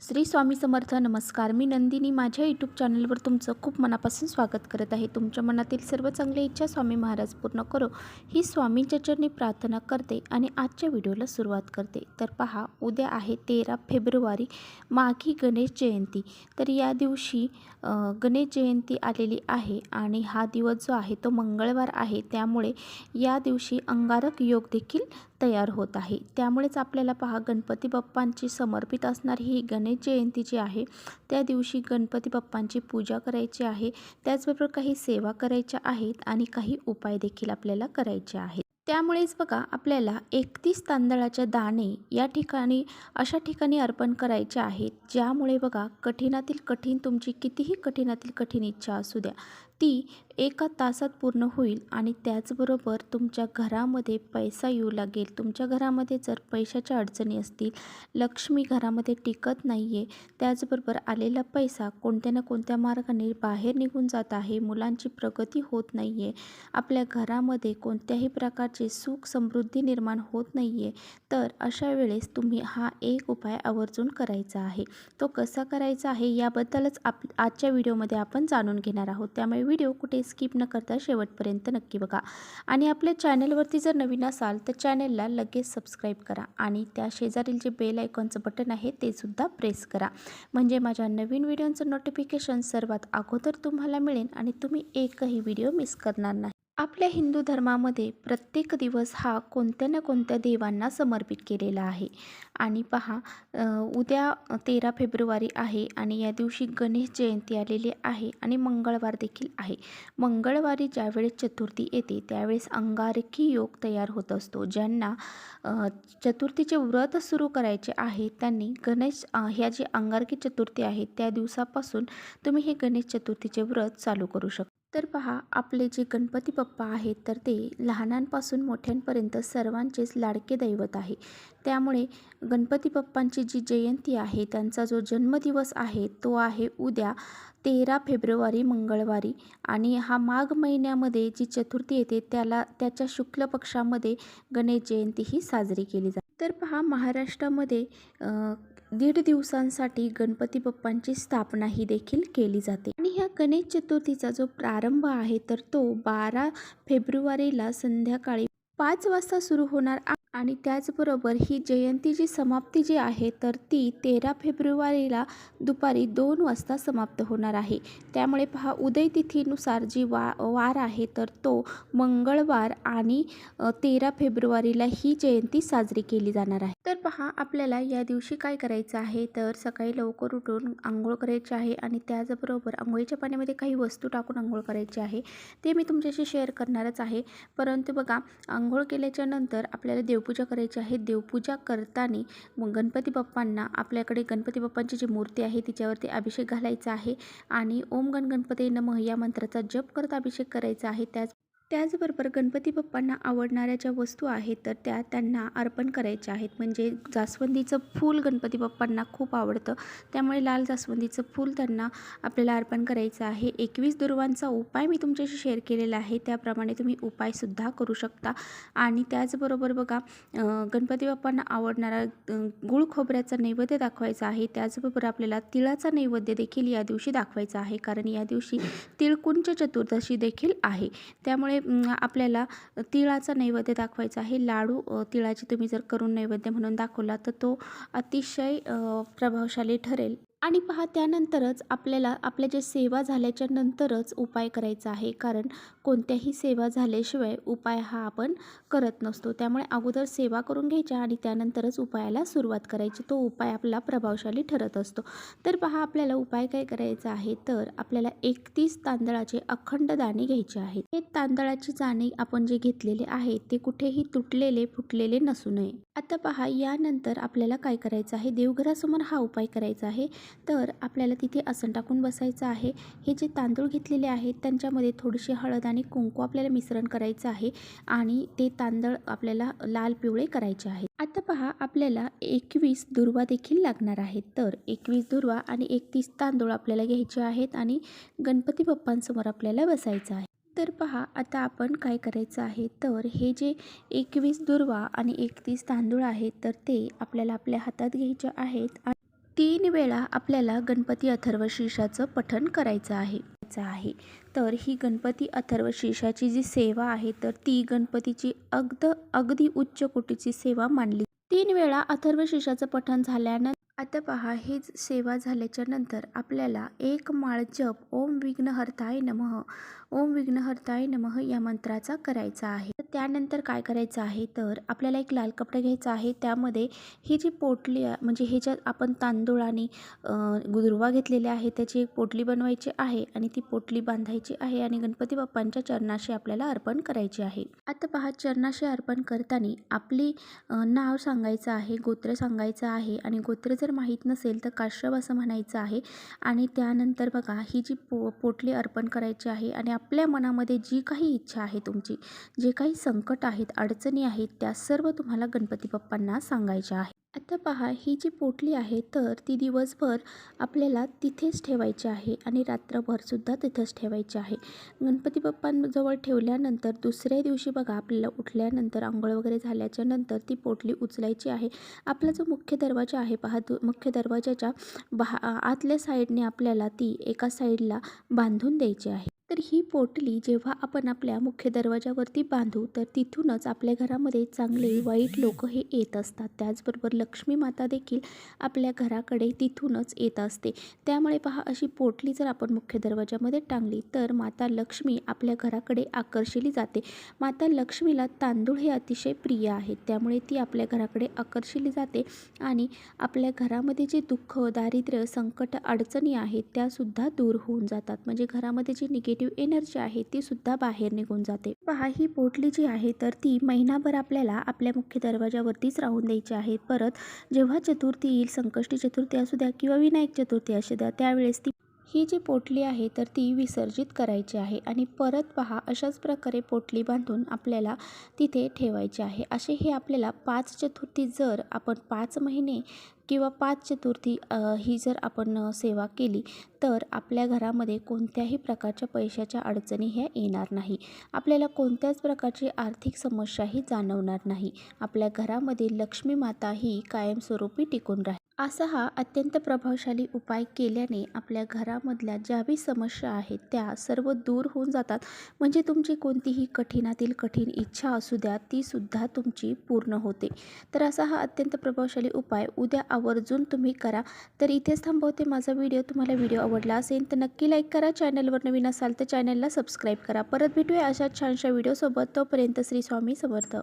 श्री स्वामी समर्थ. नमस्कार. मी नंदिनी माझ्या यूट्यूब चॅनलवर तुमचं खूप मनापासून स्वागत करत आहे. तुमच्या मनातील सर्व चांगल्या इच्छा स्वामी महाराज पूर्ण करो ही स्वामींच्या चरणी प्रार्थना करते आणि आजच्या व्हिडिओला सुरुवात करते. तर पहा, उद्या आहे 13 फेब्रुवारी, माघी गणेश जयंती. तर या दिवशी गणेश जयंती आलेली आहे आणि हा दिवस जो आहे तो मंगळवार आहे. त्यामुळे या दिवशी अंगारक योग देखील तयार होत आहे. त्यामुळेच आपल्याला पहा, गणपती बाप्पांची समर्पित असणारी ही गणेश जयंती जी आहे त्या दिवशी गणपती बाप्पांची पूजा करायची आहे. त्याचबरोबर काही सेवा करायच्या आहेत आणि काही उपाय देखील आपल्याला करायचे आहेत. त्यामुळेच बघा, आपल्याला 31 तांदळाच्या दाणे या ठिकाणी अशा ठिकाणी अर्पण करायचे आहेत, ज्यामुळे बघा कठीणातील कठीण, तुमची कितीही कठीणातील कठीण इच्छा असू द्या, ती एका तासात पूर्ण होईल. आणि त्याचबरोबर तुमच्या घरामध्ये पैसा येऊ लागेल. तुमच्या घरामध्ये जर पैशाच्या अडचणी असतील, लक्ष्मी घरामध्ये टिकत नाही आहे, त्याचबरोबर आलेला पैसा कोणत्या ना कोणत्या मार्गाने बाहेर निघून जात आहे, मुलांची प्रगती होत नाही आहे, आपल्या घरामध्ये कोणत्याही प्रकारचे सुख समृद्धी निर्माण होत नाही आहे, तर अशा वेळेस तुम्ही हा एक उपाय आवर्जून करायचा आहे. तो कसा करायचा आहे याबद्दलच आजच्या व्हिडिओमध्ये आपण जाणून घेणार आहोत. त्यामुळे व्हिडिओ कुठे स्किप न करता शेवटपर्यंत नक्की बघा. आणि आपल्या चॅनलवरती जर नवीन असाल तर चॅनलला लगेच सबस्क्राईब करा आणि त्या शेजारील जे बेल आयकॉनचं बटन आहे ते सुद्धा प्रेस करा, म्हणजे माझ्या नवीन व्हिडिओचं नोटिफिकेशन सर्वात अगोदर तुम्हाला मिळेल आणि तुम्ही एकही व्हिडिओ मिस करणार नाही. आपल्या हिंदू धर्मामध्ये प्रत्येक दिवस हा कोणत्या ना कोणत्या देवांना समर्पित केलेला आहे. आणि पहा, उद्या 13 फेब्रुवारी आहे आणि या दिवशी गणेश जयंती आलेली आहे आणि मंगळवार देखील आहे. मंगळवारी ज्यावेळेस चतुर्थी येते त्यावेळेस अंगारकी योग तयार होत असतो. ज्यांना चतुर्थीचे व्रत सुरू करायचे आहे त्यांनी ह्या जी अंगारकी चतुर्थी आहे त्या दिवसापासून तुम्ही हे गणेश चतुर्थीचे व्रत चालू करू शकता. तर पहा, आपले जे गणपती बाप्पा आहेत तर ते लहानांपासून मोठ्यांपर्यंत सर्वांचेच लाडके दैवत आहे. त्यामुळे गणपती बाप्पांची जी जयंती आहे, त्यांचा जो जन्मदिवस आहे तो आहे उद्या 13 फेब्रुवारी मंगळवारी. आणि हा माघ महिन्यामध्ये जी चतुर्थी येते त्याच्या शुक्ल पक्षामध्ये गणेश जयंती ही साजरी केली जाते. तर पहा, महाराष्ट्रामध्ये 1.5 दिवसांसाठी गणपती बाप्पांची स्थापना ही देखील केली जाते. आणि ह्या गणेश चतुर्थीचा जो प्रारंभ आहे तर तो 12 फेब्रुवारीला संध्याकाळी 5 वाजता सुरू होणार आणि त्याचबरोबर ही जयंतीची समाप्ती जी आहे तर ती 13 फेब्रुवारीला दुपारी 2 वाजता समाप्त होणार आहे. त्यामुळे पहा, उदय तिथीनुसार जी वार आहे तर तो मंगळवार आणि 13 फेब्रुवारीला ही जयंती साजरी केली जाणार आहे. तर पहा, आपल्याला या दिवशी काय करायचं आहे तर सकाळी लवकर उठून आंघोळ करायची आहे आणि त्याचबरोबर आंघोळीच्या पाण्यामध्ये काही वस्तू टाकून आंघोळ करायची आहे. ते मी तुमच्याशी शेअर करणारच आहे. परंतु बघा, आंघोळ केल्याच्या नंतर आपल्याला देवपूजा करायची आहे. देवपूजा करताना मग गणपती बाप्पांना, आपल्याकडे गणपती बाप्पांची जी मूर्ती आहे तिच्यावरती अभिषेक घालायचा आहे आणि ओम गण गणपती नमः या मंत्राचा जप करत अभिषेक करायचा आहे. त्याचबरोबर गणपती बाप्पांना आवडणाऱ्या ज्या वस्तू आहेत तर त्यांना अर्पण करायच्या आहेत. म्हणजे जास्वंदीचं फूल गणपती बाप्पांना खूप आवडतं, त्यामुळे लाल जास्वंदीचं फूल त्यांना आपल्याला अर्पण करायचं आहे. 21 दुर्वांचा उपाय मी तुमच्याशी शेअर केलेला आहे, त्याप्रमाणे तुम्ही उपायसुद्धा करू शकता. आणि त्याचबरोबर बघा, गणपती बाप्पांना आवडणारा गूळ खोबऱ्याचा नैवेद्य दाखवायचा आहे. त्याचबरोबर आपल्याला तिळाचा नैवेद्य देखील या दिवशी दाखवायचा आहे, कारण या दिवशी तिळकुंच चतुर्दशी देखील आहे. त्यामुळे आपल्याला तिळाचा नैवेद्य दाखवायचा आहे. लाडू तिळाची तुम्ही जर करून नैवेद्य म्हणून दाखवला तर तो अतिशय प्रभावशाली ठरेल. आणि पहा, त्यानंतरच आपल्याला आपल्या जे सेवा झाल्याच्या नंतरच उपाय करायचा आहे, कारण कोणत्याही सेवा झाल्याशिवाय उपाय हा आपण करत नसतो. त्यामुळे अगोदर सेवा करून घ्यायच्या आणि त्यानंतरच उपायाला सुरुवात करायची. तो उपाय आपला प्रभावशाली ठरत असतो. तर पहा, आपल्याला उपाय काय करायचा आहे तर आपल्याला 31 तांदळाचे अखंड दाणे घ्यायचे आहेत. हे तांदळाचे दाणे आपण जे घेतलेले आहेत ते कुठेही तुटलेले फुटलेले नसू नये. आता पहा, यानंतर आपल्याला काय करायचं आहे, देवघरासमोर हा उपाय करायचा आहे. तर आपल्याला तिथे आसन टाकून बसायचं आहे. हे जे तांदूळ घेतलेले आहेत त्यांच्यामध्ये थोडीशी हळद आणि कुंकू आपल्याला मिश्रण करायचं आहे आणि ते तांदूळ आपल्याला लाल पिवळे करायचे आहेत. आता पहा, आपल्याला 21 दुर्वा देखील लागणार आहेत. तर 21 दुर्वा आणि 31 तांदूळ आपल्याला घ्यायचे आहेत आणि गणपती बाप्पांसमोर आपल्याला बसायचं आहे. तर पहा, आता आपण काय करायचं आहे तर हे जे 21 दुर्वा आणि 31 तांदूळ आहेत तर ते आपल्याला आपल्या हातात घ्यायचे आहेत. 3 वेळा आपल्याला गणपती अथर्वशीर्षाचं पठण करायचं आहे. तर ही गणपती अथर्वशीर्षाची जी सेवा आहे तर ती गणपतीची अगदी उच्च कोटीची सेवा मानली. 3 वेळा अथर्वशीर्षाचं पठण झाल्यानंतर आता पहा, ही सेवा झाल्याच्या नंतर आपल्याला एक माळ जप ओम विघ्नहर्ताय नमः, ओम विघ्नहर्ताय नमः या मंत्राचा करायचा आहे. तर त्यानंतर काय करायचं आहे, तर आपल्याला एक लाल कपडा घ्यायचा आहे. त्यामध्ये ही जी पोटली म्हणजे हे ज्या आपण तांदूळ आणि दुर्वा घेतलेले आहे त्याची एक पोटली बनवायची आहे आणि ती पोटली बांधायची आहे आणि गणपती बाप्पांच्या चरणाशी आपल्याला अर्पण करायचे आहे. आता पहा, चरणाशी अर्पण करताना आपली नाव सांगायचं आहे, गोत्र सांगायचं आहे आणि गोत्र जर माहीत नसेल तर काश्यप असं म्हणायचं आहे. आणि त्यानंतर बघा, ही जी पोटली अर्पण करायची आहे आणि आपल्या मनामध्ये जी काही इच्छा आहे, तुमची जे काही संकट आहेत, अडचणी आहेत, त्या सर्व तुम्हाला गणपती बाप्पांना सांगायच्या आहे. आता पहा, ही जी पोटली आहे तर ती दिवसभर आपल्याला तिथेच ठेवायची आहे आणि रात्रभरसुद्धा तिथेच ठेवायची आहे. गणपती बाप्पांजवळ ठेवल्यानंतर दुसऱ्या दिवशी बघा, आपल्याला उठल्यानंतर आंघोळ वगैरे झाल्याच्या नंतर ती पोटली उचलायची आहे. आपला जो मुख्य दरवाजा आहे पहा, मुख्य दरवाजाच्या आतल्या साईडने आपल्याला ती एका साईडला बांधून द्यायची आहे. तर ही पोटली जेव्हा आपण आपल्या मुख्य दरवाजावरती बांधू तर तिथूनच आपल्या घरामध्ये चांगले वाईट लोक हे येत असतात. त्याचबरोबर लक्ष्मी माता देखील आपल्या घराकडे तिथूनच येत असते. त्यामुळे पहा, अशी पोटली जर आपण मुख्य दरवाजामध्ये टांगली तर माता लक्ष्मी आपल्या घराकडे आकर्षिली जाते. माता लक्ष्मीला तांदूळ हे अतिशय प्रिय आहेत, त्यामुळे ती आपल्या घराकडे आकर्षिली जाते आणि आपल्या घरामध्ये जे दुःख, दारिद्र्य, संकट, अडचणी आहेत त्यासुद्धा दूर होऊन जातात. म्हणजे घरामध्ये जी निगेटिव्ह एनर्जी आहे ती सुद्धा बाहेर निघून जाते. पहा, ही पोटली जी आहे तर ती महिनाभर आपल्याला आपल्या मुख्य दरवाजावरतीच राहून द्यायची आहे. परत जेव्हा चतुर्थी येईल, संकष्टी चतुर्थी असू द्या किंवा विनायक चतुर्थी असू द्या, त्यावेळेस ही जी पोटली आहे तर ती विसर्जित करायची आहे आणि परत पहा, अशाच प्रकारे पोटली बांधून आपल्याला तिथे ठेवायची आहे. असे हे आपल्याला 5 चतुर्थी जर आपण 5 महिने किंवा 5 चतुर्थी ही जर आपण सेवा केली तर आपल्या घरामध्ये कोणत्याही प्रकारच्या पैशाच्या अडचणी ह्या येणार नाही. आपल्याला कोणत्याच प्रकारची आर्थिक समस्याही जाणवणार नाही. आपल्या घरामध्ये लक्ष्मी माता ही कायमस्वरूपी टिकून राहील. असा हा अत्यंत प्रभावशाली उपाय केल्याने आपल्या घरामधल्या ज्याही समस्या आहेत त्या सर्व दूर होऊन जातात. म्हणजे तुमची कोणतीही कठीणातील कठीण इच्छा असू द्या ती सुद्धा तुमची पूर्ण होते. तर असा हा अत्यंत प्रभावशाली उपाय उद्या आवर्जून तुम्ही करा. तर इथेच थांबवते माझा व्हिडिओ. तुम्हाला व्हिडिओ आवडला असेल तर नक्की लाईक करा. चॅनलवर नवीन असाल तर चॅनलला सबस्क्राईब करा. परत भेटूया अशा छानशा व्हिडिओसोबत. तोपर्यंत श्री स्वामी समर्थ.